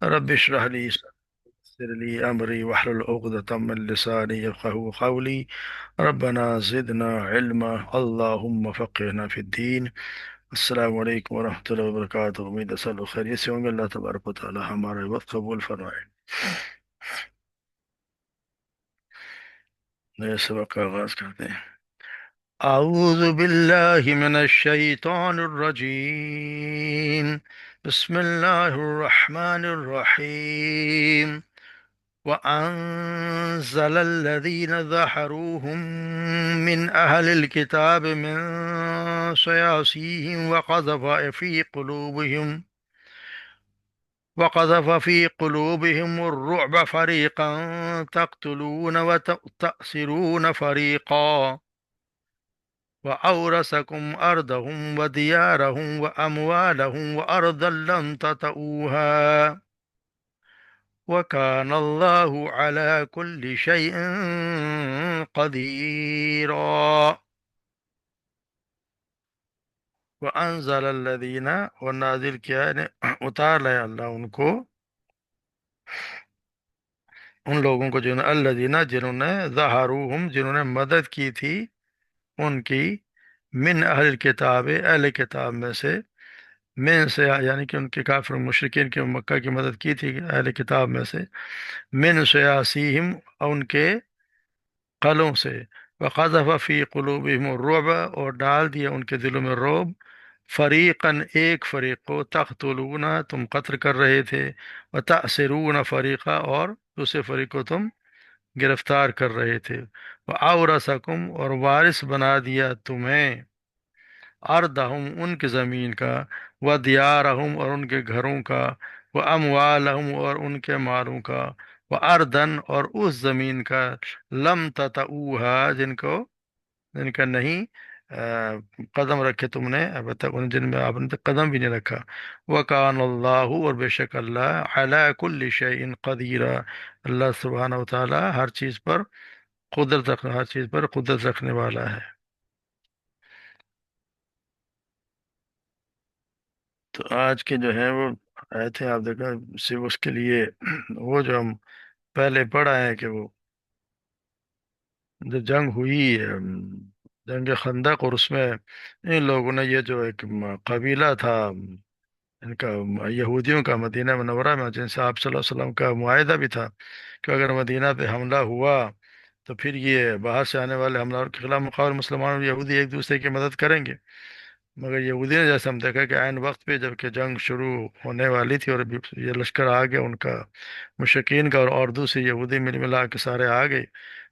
رب اشرح لي صدري ويسر لي أمري واحلل عقدة من لساني يفقهوا قولي. ربنا زدنا علما اللهم فقهنا في الدين. السلام علیکم ورحمۃ اللہ وبرکاتہ. امید ہے سب لوگ خیریت سے ہوں گے. اللہ تبارک و تعالی ہمارا وقت قبول فرمائے. نئے سبق کا آغاز کرتے ہیں. اعوذ باللہ من الشیطان الرجیم. بسم اللہ الرحمن الرحیم. وَأَنزَلَ الَّذِينَ ظَهَرُوهُم مِّنْ أَهْلِ الْكِتَابِ مِن صَيَاصِيهِمْ وقذف في قلوبهم الرعب فريقا تقتلون وتأسرون فريقا وأورثكم أرضهم وديارهم وأموالهم وأرضا لم تطئوها وكان الله على كل شيء قديرا. وأنزل الذين، اور نازل کیا یعنی اتار لیا اللہ ان کو، ان لوگوں کو جنہوں الذین جنہوں نے ظہروہم جنہوں نے مدد کی تھی ان کی، من اہل کتاب اہل کتاب میں سے، من سے یعنی کہ ان کے کافر مشرکین کے مکہ کی مدد کی تھی اہل کتاب میں سے، من سیاسیہم ان کے قلوں سے، وقذف فی قلوبہم الرعب اور ڈال دیا ان کے دلوں میں رعب، فریقاً ایک فریق کو، تقتلون تم قتل کر رہے تھے، وتأسرون فریقا اور دوسرے فریق کو تم گرفتار کر رہے تھے، وَأَوْرَثَكُمْ اور وارث بنا دیا تمہیں، اردہم ان کی زمین کا، ودیارہم اور ان کے گھروں کا، واموالہم اور ان کے مالوں کا، واردن اور اس زمین کا، لم تطئوہا جن کا نہیں قدم رکھے تم نے اب تک، ان جن میں آپ نے قدم بھی نہیں رکھا. وکان اللہ اور بے شک اللہ علی کل شیء قدیر، اللہ سبحانہ و تعالی ہر چیز پر ہر چیز پر قدرت رکھنے والا ہے. تو آج کے جو ہیں وہ آئے تھے، آپ دیکھا صرف اس کے لیے وہ جو ہم پہلے پڑھا ہے کہ وہ جو جنگ ہوئی جنگ خندق، اور اس میں ان لوگوں نے یہ جو ایک قبیلہ تھا ان کا، یہودیوں کا، مدینہ منورہ میں جن سے آپ صلی اللہ علیہ وسلم کا معاہدہ بھی تھا کہ اگر مدینہ پہ حملہ ہوا تو پھر یہ باہر سے آنے والے حملہ کے خلاف مقابل مسلمان اور یہودی ایک دوسرے کی مدد کریں گے. مگر یہودی نے جیسے ہم دیکھا کہ عین وقت پہ جب کہ جنگ شروع ہونے والی تھی اور ابھی یہ لشکر آ گیا ان کا، مشرکین کا، اور دوسری یہودی مل ملا کے سارے آ گئے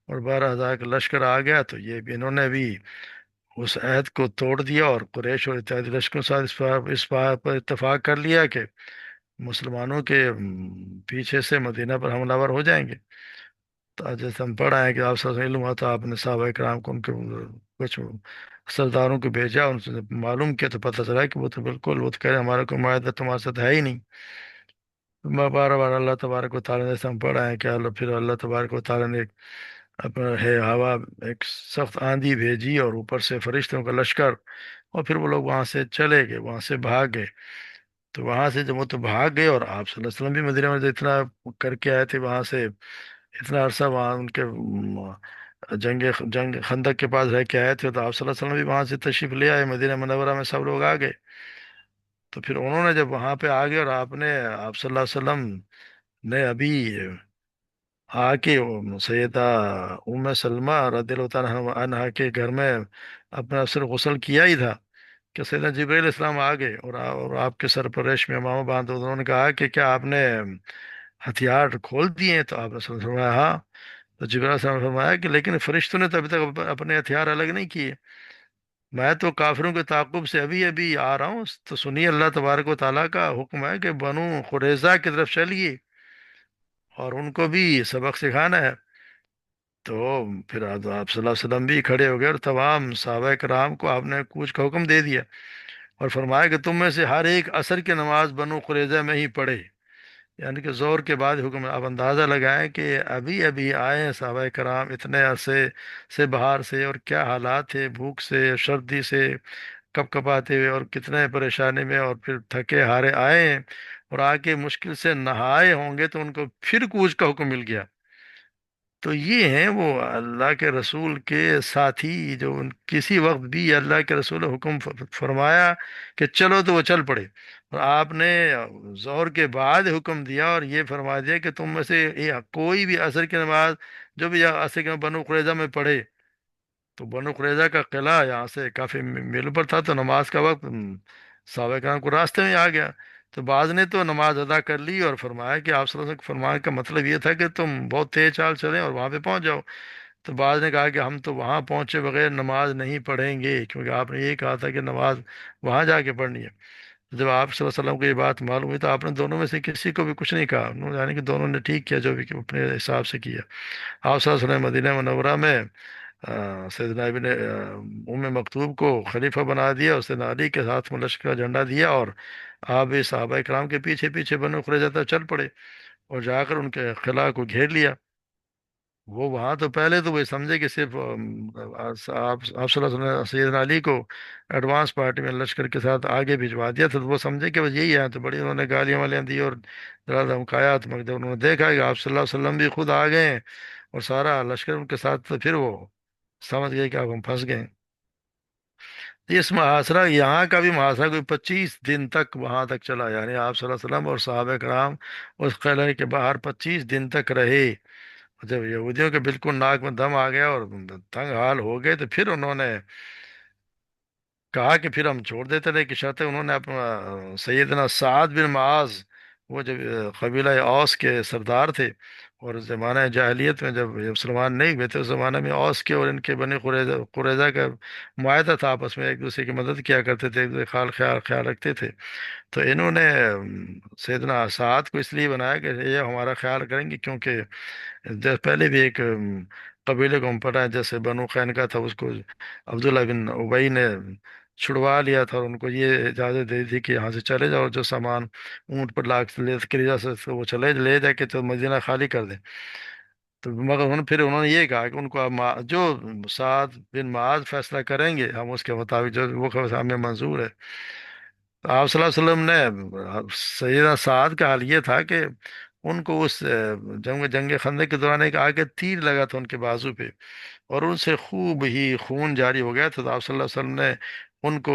اور 12,000 کا لشکر آ گیا، تو یہ بھی انہوں نے بھی اس عہد کو توڑ دیا اور قریش اور اتحادی لشکروں کے ساتھ اس بات پر اتفاق کر لیا کہ مسلمانوں کے پیچھے سے مدینہ پر حملہ ور ہو جائیں گے. تو جیسے ہم پڑھا ہے کہ آپ صلی اللہ علیہ وسلم علم ہوا تو آپ نے صحابہ کرام کو ان کے کچھ سرداروں کو بھیجا، ان سے معلوم کیا تو پتہ چلا کہ وہ تو بالکل، وہ تو کہہ رہے ہیں ہمارا کوئی معاہدہ تمہارے ساتھ ہے ہی نہیں. بار بار اللہ تبارک و تعالیٰ نے، جیسے ہم پڑھا ہے کہ پھر اللہ تبارک و تعالیٰ نے اپنا ہے ہوا، ایک سخت آندھی بھیجی اور اوپر سے فرشتوں کا لشکر، اور پھر وہ لوگ وہاں سے چلے گئے، وہاں سے بھاگ گئے. تو وہاں سے جب وہ تو بھاگ گئے، اور آپ صلی اللہ علیہ وسلم بھی مدینہ میں اتنا کر کے آئے تھے، وہاں سے اتنا عرصہ وہاں ان کے جنگ خندق کے پاس رہ کے آئے تھے، تو آپ صلی اللہ علیہ وسلم بھی وہاں سے تشریف لے آئے، مدینہ منورہ میں سب لوگ آ گئے. تو پھر انہوں نے جب وہاں پہ آ گئے اور آپ صلی اللہ علیہ وسلم نے ابھی آ کے وہ سیدہ ام سلمہ رضی اللہ تعالیٰ عنہا کے گھر میں اپنا سر غسل کیا ہی تھا کہ سیدنا جبرائیل علیہ السلام آ گئے، اور آپ کے سر پر ریشمی امامہ باندھ، انہوں نے کہا کہ کیا آپ نے ہتھیار کھول دیے ہیں؟ تو آپ نے فرمایا ہاں. تو جبرائیل علیہ السلام نے فرمایا کہ لیکن فرشتوں نے تو ابھی تک اپنے ہتھیار الگ نہیں کیے، میں تو کافروں کے تعاقب سے ابھی ابھی آ رہا ہوں. تو سنیے اللہ تبارک و تعالیٰ کا حکم ہے کہ بنو قریظہ کی طرف چلیے اور ان کو بھی سبق سکھانا ہے. تو پھر آپ صلی اللہ علیہ وسلم بھی کھڑے ہو گئے اور تمام صحابہ کرام کو آپ نے کوچ کا حکم دے دیا، اور فرمایا کہ تم میں سے ہر ایک عصر کی نماز بنو قریظہ میں ہی پڑھے، یعنی کہ زور کے بعد حکم ہے. آپ اندازہ لگائیں کہ ابھی ابھی آئے ہیں صحابہ کرام اتنے عرصے سے باہر سے، اور کیا حالات تھے، بھوک سے، سردی سے کپ کپاتے ہوئے اور کتنے پریشانی میں، اور پھر تھکے ہارے آئے ہیں، اور آ کے مشکل سے نہائے ہوں گے تو ان کو پھر کوچ کا حکم مل گیا۔ تو یہ ہیں وہ اللہ کے رسول کے ساتھی، جو کسی وقت بھی اللہ کے رسول نے حکم فرمایا کہ چلو تو وہ چل پڑے، اور آپ نے ظہر کے بعد حکم دیا اور یہ فرما دیا کہ تم میں سے کوئی بھی عصر کی نماز، جو بھی عصر کے بنو قریظہ میں پڑھے، تو بنو قریظہ کا قلعہ یہاں سے کافی میل پر تھا، تو نماز کا وقت صحابہ کرام کو راستے میں آ گیا۔ تو بعض نے تو نماز ادا کر لی اور فرمایا کہ آپ صلی اللہ علیہ وسلم فرمانے کا مطلب یہ تھا کہ تم بہت تیز چال چلیں اور وہاں پہ پہنچ جاؤ۔ تو بعض نے کہا کہ ہم تو وہاں پہنچے بغیر نماز نہیں پڑھیں گے، کیونکہ آپ نے یہ کہا تھا کہ نماز وہاں جا کے پڑھنی ہے۔ جب آپ صلی اللہ علیہ وسلم کو یہ بات معلوم ہوئی تو آپ نے دونوں میں سے کسی کو بھی کچھ نہیں کہا، انہوں نے، یعنی کہ دونوں نے ٹھیک کیا جو بھی اپنے حساب سے کیا۔ آپ صلی اللہ علیہ وسلم مدینہ منورہ میں سیدنا ابن ام مکتوب کو خلیفہ بنا دیا، اور سیدنا علی کے ہاتھ میں لشکر کا جھنڈا دیا، اور آپ بھی صحابہ کرام کے پیچھے پیچھے بنو قریظہ تک چل پڑے، اور جا کر ان کے قلعہ کو گھیر لیا۔ وہ وہاں تو پہلے تو وہ سمجھے کہ صرف آپ صلی اللہ علیہ وسلم نے سیدنا علی کو ایڈوانس پارٹی میں لشکر کے ساتھ آگے بھجوا دیا تھا، تو وہ سمجھے کہ بس یہی ہے، تو بڑی انہوں نے گالیاں والیاں دی اور ذرا دھمکایا، تو مگر جب انہوں نے دیکھا کہ آپ صلی اللہ علیہ وسلم بھی خود آ گئے ہیں اور سارا لشکر ان کے ساتھ، تو پھر وہ سمجھ گئے کہ اب ہم پھنس گئے۔ اس محاصرہ، یہاں کا بھی محاصرہ کوئی 25 دن تک وہاں تک چلا، یعنی آپ صلی اللہ علیہ وسلم اور صحابہ کرام اس قلعے کے باہر 25 دن تک رہے۔ جب یہودیوں کے بالکل ناک میں دم آ گیا اور تنگ حال ہو گئے، تو پھر انہوں نے کہا کہ پھر ہم چھوڑ دیتے رہے، کہ شرط انہوں نے اپنا سیدنا سعد بن معاذ، وہ جب قبیلہ اوس کے سردار تھے، اور زمانہ جاہلیت میں جب یہ مسلمان نہیں ہوئے تھے، اس زمانے میں اوس کے اور ان کے بنی قریظہ کا معاہدہ تھا، آپس میں ایک دوسرے کی مدد کیا کرتے تھے، ایک دوسرے کا خیال رکھتے تھے۔ تو انہوں نے سیدنا سعد کو اس لیے بنایا کہ یہ ہمارا خیال کریں گے، کیونکہ پہلے بھی ایک قبیلے کو ہم پتہ ہے، جیسے بنو قینقاع تھا، اس کو عبداللہ بن ابئی نے چھڑوا لیا تھا، اور ان کو یہ اجازت دے دی تھی کہ یہاں سے چلے جاؤ، جو سامان اونٹ پر لا کے لے جا سکتے وہ چلے لے جا کے تو مدینہ خالی کر دیں۔ تو مگر پھر انہوں نے یہ کہا کہ ان کو اب جو سعد بن معاذ فیصلہ کریں گے ہم اس کے مطابق، جو وہ فیصلہ ہمیں منظور ہے۔ تو آپ صلی اللہ علیہ وسلم نے سیدنا سعد کا حال یہ تھا کہ ان کو اس جنگ خندق کے دوران ایک آگے تیر لگا تھا ان کے بازو پہ، اور ان سے خوب ہی خون جاری ہو گیا تھا، تو آپ صلی اللہ علیہ وسلم نے ان کو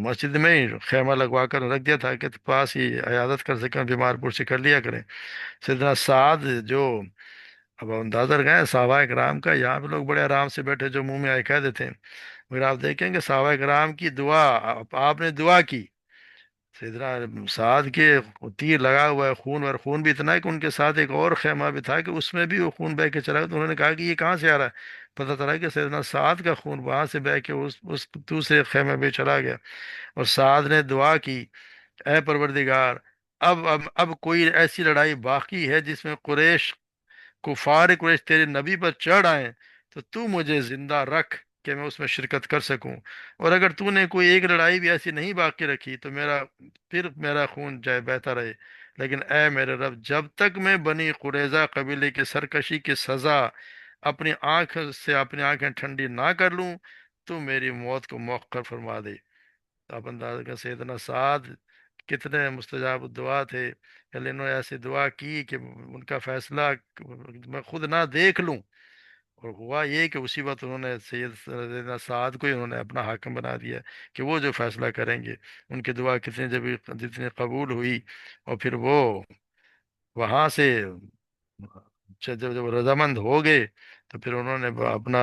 مسجد میں ہی خیمہ لگوا کر رکھ دیا تھا کہ پاس ہی عیادت کر سکیں، بیمار پرسی کر لیا کریں۔ سیدنا سعد جو، اب اندازہ لگائیں صحابہ کرام کا، یہاں پہ لوگ بڑے آرام سے بیٹھے جو منہ میں آئے کہہ دیتے ہیں، مگر آپ دیکھیں کہ صحابہ کرام کی دعا، آپ نے دعا کی، سیدنا سعد کے تیر لگا ہوا ہے خون، اور خون بھی اتنا ہے کہ ان کے ساتھ ایک اور خیمہ بھی تھا کہ اس میں بھی وہ خون بہہ کے چلا گیا، تو انہوں نے کہا کہ یہ کہاں سے آ رہا ہے؟ پتہ چلا کہ سیدنا سعد کا خون وہاں سے بہہ کے اس دوسرے خیمے میں چلا گیا، اور سعد نے دعا کی، اے پروردگار، اب کوئی ایسی لڑائی باقی ہے جس میں قریش، کفار قریش تیرے نبی پر چڑھ آئیں، تو مجھے زندہ رکھ کہ میں اس میں شرکت کر سکوں، اور اگر تو نے کوئی ایک لڑائی بھی ایسی نہیں باقی رکھی تو میرا خون جائے بہتا رہے، لیکن اے میرے رب، جب تک میں بنی قریظہ قبیلے کی سرکشی کی سزا اپنی آنکھیں ٹھنڈی نہ کر لوں، تو میری موت کو مؤخر فرما دے۔ تو آپ اندازہ کر سیدنا سعد کتنے مستجاب الدعا تھے، کہ انہوں نے ایسی دعا کی کہ ان کا فیصلہ میں خود نہ دیکھ لوں، اور ہوا یہ کہ اسی وقت انہوں نے سیدنا سعد کو ہی انہوں نے اپنا حاکم بنا دیا، کہ وہ جو فیصلہ کریں گے۔ ان کی دعا جتنی قبول ہوئی، اور پھر وہ وہاں سے جب رضامند ہو گئے، تو پھر انہوں نے اپنا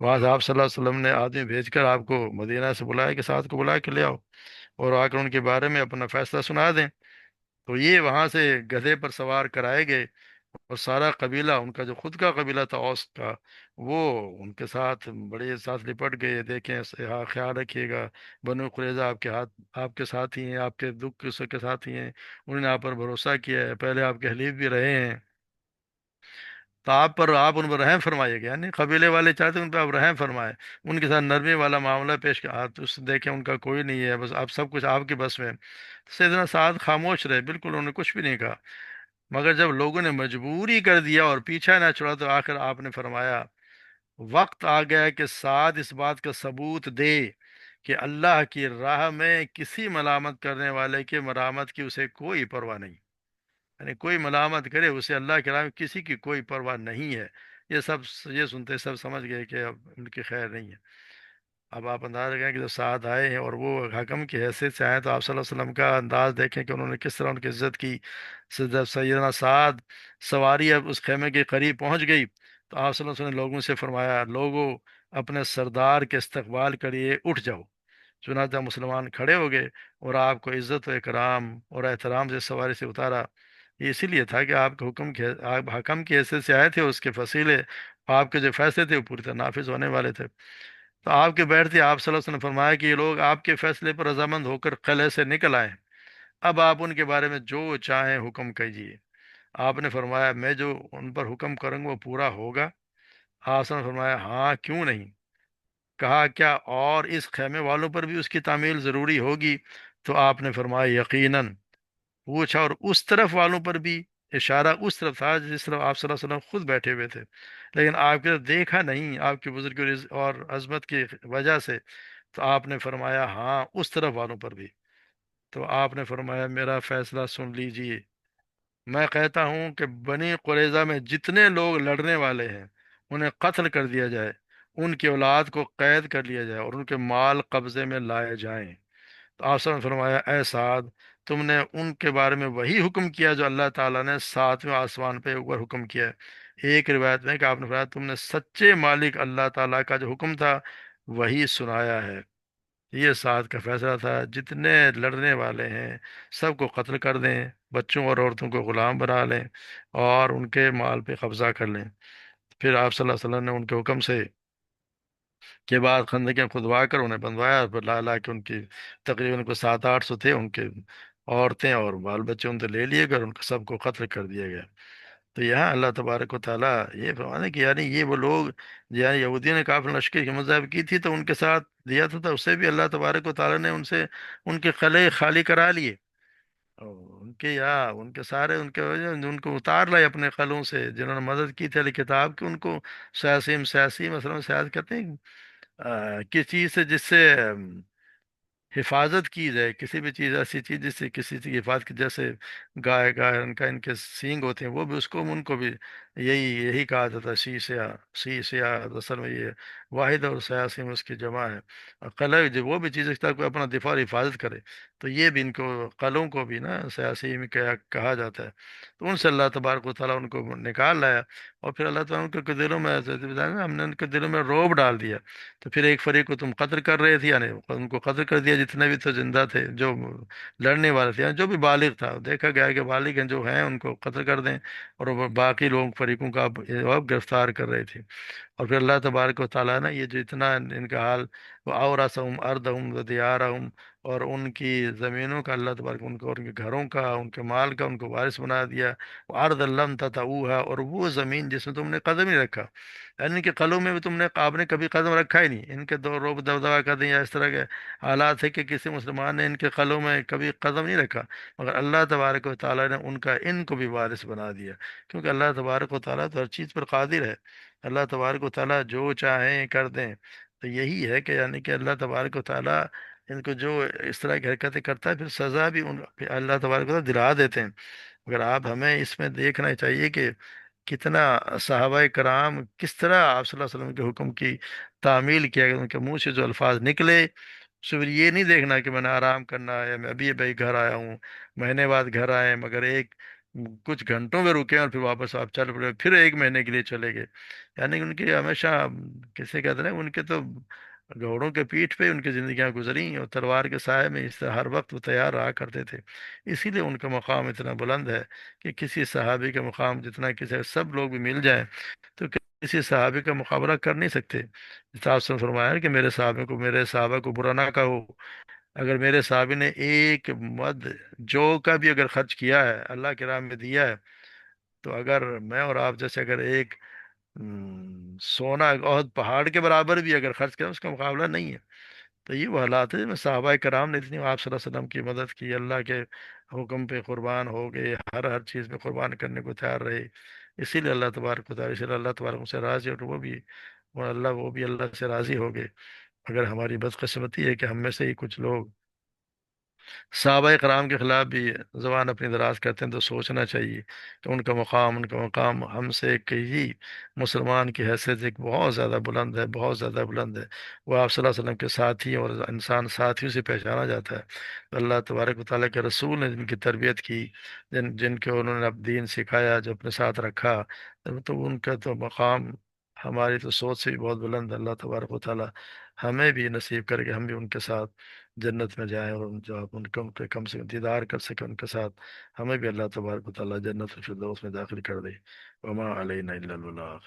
وہاں سے آپ صلی اللہ علیہ وسلم نے آدمی بھیج کر آپ کو مدینہ سے بلایا کہ سعد کو بلا کے لے آؤ، اور آ کر ان کے بارے میں اپنا فیصلہ سنا دیں۔ تو یہ وہاں سے گدھے پر سوار کرائے گئے، اور سارا قبیلہ، ان کا جو خود کا قبیلہ تھا اوس کا، وہ ان کے ساتھ بڑے ساتھ لپٹ گئے، دیکھیں ہاں خیال رکھیے گا، بنو قریظہ آپ کے ہاتھ، آپ کے ساتھ ہی ہیں، آپ کے دکھ کے ساتھ ہی ہیں، انہوں نے آپ پر بھروسہ کیا ہے، پہلے آپ کے حلیف بھی رہے ہیں، تو آپ ان پر رحم فرمائیے گا، یعنی قبیلے والے چاہتے ہیں ان پہ آپ رحم فرمائیں، ان کے ساتھ نرمی والا معاملہ پیش کر، آپ اس دیکھیں ان کا کوئی نہیں ہے، بس آپ سب کچھ آپ کے بس میں ہے۔ سیدنا سعد خاموش رہے، بالکل انہوں نے کچھ بھی نہیں کہا، مگر جب لوگوں نے مجبوری کر دیا اور پیچھا نہ چھوڑا، تو آخر آپ نے فرمایا وقت آ گیا کہ سعد اس بات کا ثبوت دے کہ اللہ کی راہ میں کسی ملامت کرنے والے کے ملامت کی اسے کوئی پرواہ نہیں، یعنی کوئی ملامت کرے اسے اللہ کے راہ میں کسی کی کوئی پرواہ نہیں ہے۔ یہ سب، یہ سنتے سب سمجھ گئے کہ اب ان کی خیر نہیں ہے۔ اب آپ اندازہ کریں کہ جو سعد آئے ہیں اور وہ حکم کی حیثیت سے آئے، تو آپ صلی اللہ علیہ وسلم کا انداز دیکھیں کہ انہوں نے کس طرح ان کی عزت کی۔ جب سیدنا سعد سواری اب اس خیمے کے قریب پہنچ گئی، تو آپ صلی اللہ علیہ وسلم نے لوگوں سے فرمایا، لوگوں اپنے سردار کے استقبال کریے، اٹھ جاؤ۔ چنانچہ مسلمان کھڑے ہو گئے اور آپ کو عزت و اکرام اور احترام سے سواری سے اتارا۔ یہ اسی لیے تھا کہ آپ کے آپ حکم کی حیثیت سے آئے تھے، اس کے فصیلے، آپ کے جو فیصلے تھے وہ پوری طرح نافذ ہونے والے تھے۔ تو آپ کے بیٹھتے آپ صلی اللہ علیہ وسلم نے فرمایا کہ یہ لوگ آپ کے فیصلے پر رضامند ہو کر قلعے سے نکل آئے ہیں، اب آپ ان کے بارے میں جو چاہیں حکم کیجیے۔ آپ نے فرمایا، میں جو ان پر حکم کروں گا وہ پورا ہوگا؟ آپ صلی اللہ علیہ وسلم نے فرمایا، ہاں کیوں نہیں۔ کہا، کیا اور اس خیمے والوں پر بھی اس کی تعمیل ضروری ہوگی؟ تو آپ نے فرمایا، یقیناً۔ پوچھا، اور اس طرف والوں پر بھی؟ اشارہ اس طرف تھا جس طرف آپ صلی اللہ علیہ وسلم خود بیٹھے ہوئے تھے، لیکن آپ کی طرف دیکھا نہیں آپ کی بزرگی اور عظمت کی وجہ سے۔ تو آپ نے فرمایا، ہاں اس طرف والوں پر بھی۔ تو آپ نے فرمایا، میرا فیصلہ سن لیجئے، میں کہتا ہوں کہ بنی قریظہ میں جتنے لوگ لڑنے والے ہیں انہیں قتل کر دیا جائے، ان کی اولاد کو قید کر لیا جائے اور ان کے مال قبضے میں لائے جائیں۔ تو آپ نے فرمایا، اے سعد، تم نے ان کے بارے میں وہی حکم کیا جو اللہ تعالیٰ نے ساتویں آسمان پہ اوپر حکم کیا ہے۔ ایک روایت میں کہ آپ نے فرمایا، تم نے سچے مالک اللہ تعالیٰ کا جو حکم تھا وہی سنایا ہے۔ یہ سعد کا فیصلہ تھا، جتنے لڑنے والے ہیں سب کو قتل کر دیں، بچوں اور عورتوں کو غلام بنا لیں اور ان کے مال پہ قبضہ کر لیں۔ پھر آپ صلی اللہ علیہ وسلم نے ان کے حکم سے کے بعد خندقیں کھدوا کر انہیں بندوایا، پھر لا لا کے ان کی تقریباً کو 700-800 تھے ان کے، عورتیں اور بال بچے ان سے لے لیے گئے اور ان کو سب کو قتل کر دیا گیا۔ تو یہاں اللہ تبارک و تعالیٰ یہ فرمانے کہ یعنی یہ وہ لوگ، یعنی یہودیوں نے کافر لشکر کی مذہب کی تھی تو ان کے ساتھ دیا تھا اس سے بھی اللہ تبارک و تعالیٰ نے ان سے ان کے قلعے خالی کرا لیے، اور ان کے ان کے سارے ان کے وجہ ان کو اتار لائے اپنے قلعوں سے، جنہوں نے مدد کی تھی علی کتاب کی، ان کو سیاسی مثلا سیاست کہتے ہیں، کس چیز سے جس سے حفاظت کی جائے، کسی بھی چیز، ایسی چیز جس سے کسی چیز کی حفاظت کی، جیسے گائے ان کا ان کے سینگ ہوتے ہیں، وہ بھی اس کو ان کو بھی یہی کہا جاتا ہے، سیاہ اصل میں یہ واحد اور سیاسی میں اس کی جمع ہے۔ اور قلعہ جو وہ بھی چیز ہے تاکہ اپنا دفاع اور حفاظت کرے، تو یہ بھی ان کو قلعوں کو بھی نا سیاسی میں کہا جاتا ہے۔ تو ان سے اللہ تبارک و تعالیٰ ان کو نکال لایا، اور پھر اللہ تعالیٰ ان کے دلوں میں ہم نے ان کے دلوں میں روب ڈال دیا۔ تو پھر ایک فریق کو تم قتل کر رہے تھے، یعنی ان کو قتل کر دیا جتنے بھی تو زندہ تھے، جو لڑنے والے تھے، یعنی جو بھی بالغ تھا، دیکھا گیا کہ بالغ ہیں جو ہیں ان کو قتل کر دیں، اور وہ باقی لوگ فریقوں کا اب گرفتار کر رہے تھے۔ اور پھر اللہ تبارک و تعالیٰ نے یہ جو اتنا ان کا حال، وہ اورثہم ارضہم و دیارہم، اور ان کی زمینوں کا اللہ تبارک ان کو، اور ان کے گھروں کا، ان کے مال کا ان کو وارث بنا دیا۔ ارض لم تطئوها، اور وہ زمین جس میں تم نے قدم ہی رکھا، یعنی ان کے قلعوں میں بھی آپ نے کبھی قدم رکھا ہی نہیں، ان کے دو روب دبدبا کر دیں یا اس طرح کے حالات ہے کہ کسی مسلمان نے ان کے قلعوں میں کبھی قدم نہیں رکھا، مگر اللہ تبارک و تعالیٰ نے ان کو بھی وارث بنا دیا، کیونکہ اللہ تبارک و تعالیٰ تو ہر چیز پر قادر ہے۔ اللہ تبارک و تعالیٰ جو چاہیں کر دیں۔ تو یہی ہے کہ یعنی کہ اللہ تبارک و تعالیٰ ان کو جو اس طرح کی حرکتیں کرتا ہے، پھر سزا بھی اللہ تبارک و تعالیٰ دلا دیتے ہیں۔ مگر آپ ہمیں اس میں دیکھنا چاہیے کہ کتنا صحابہ کرام کس طرح آپ صلی اللہ علیہ وسلم کے حکم کی تعمیل کیا گیا، ان کے منہ سے جو الفاظ نکلے، صرف یہ نہیں دیکھنا کہ میں نے آرام کرنا ہے، میں ابھی ابھی گھر آیا ہوں، مہینے بعد گھر آئے، مگر کچھ گھنٹوں میں رکے اور پھر واپس آپ چل پڑے، پھر ایک مہینے کے لیے چلے گئے۔ یعنی کہ ان کی ہمیشہ، کسے کہتے ہیں، ان کے تو گھوڑوں کے پیٹھ پہ ان کی زندگیاں گزری، اور تلوار کے سائے میں اس طرح ہر وقت وہ تیار رہا کرتے تھے۔ اسی لیے ان کا مقام اتنا بلند ہے کہ کسی صحابی کا مقام جتنا کسی، سب لوگ بھی مل جائیں تو کسی صحابی کا مقابلہ کر نہیں سکتے۔ جس آپ سے فرمایا ہے کہ میرے صحابہ کو برا نہ کہو، اگر میرے صحابی نے ایک مد جو کا بھی اگر خرچ کیا ہے، اللہ کے راہ میں دیا ہے، تو اگر میں اور آپ جیسے اگر ایک سونا عہد پہاڑ کے برابر بھی اگر خرچ کریں، اس کا مقابلہ نہیں ہے۔ تو یہ وہ حالات ہے جن میں صحابہ کرام نے اتنی آپ صلی اللہ علیہ وسلم کی مدد کی، اللہ کے حکم پہ قربان ہو گئے، ہر چیز پہ قربان کرنے کو تیار رہے۔ اسی لیے اللہ تبارک و تعالیٰ، اسی لیے اللہ تبارک سے راضی، اور وہ بھی اللہ سے راضی ہو گئے۔ اگر ہماری بدقسمتی ہے کہ ہم میں سے ہی کچھ لوگ صحابہ کرام کے خلاف بھی زبان اپنی دراز کرتے ہیں، تو سوچنا چاہیے کہ ان کا مقام ہم سے کئی مسلمان کی حیثیت ایک بہت زیادہ بلند ہے، بہت زیادہ بلند ہے۔ وہ آپ صلی اللہ علیہ وسلم کے ساتھی اور انسان ساتھیوں سے پہچانا جاتا ہے۔ تو اللہ تبارک و تعالیٰ کے رسول نے جن کی تربیت کی، جن کے انہوں نے اب دین سکھایا، جو اپنے ساتھ رکھا، تو ان کا تو مقام ہماری تو سوچ سے بھی بہت بلند ہے۔ اللہ تبارک و تعالیٰ ہمیں بھی نصیب کر کے ہم بھی ان کے ساتھ جنت میں جائیں، اور جو آپ ان کو کم سے کم دیدار کر سکیں ان کے ساتھ، ہمیں بھی اللہ تبارک و تعالیٰ جنت الفردوس میں داخل کر دے۔ وما علینا الا البلاغ۔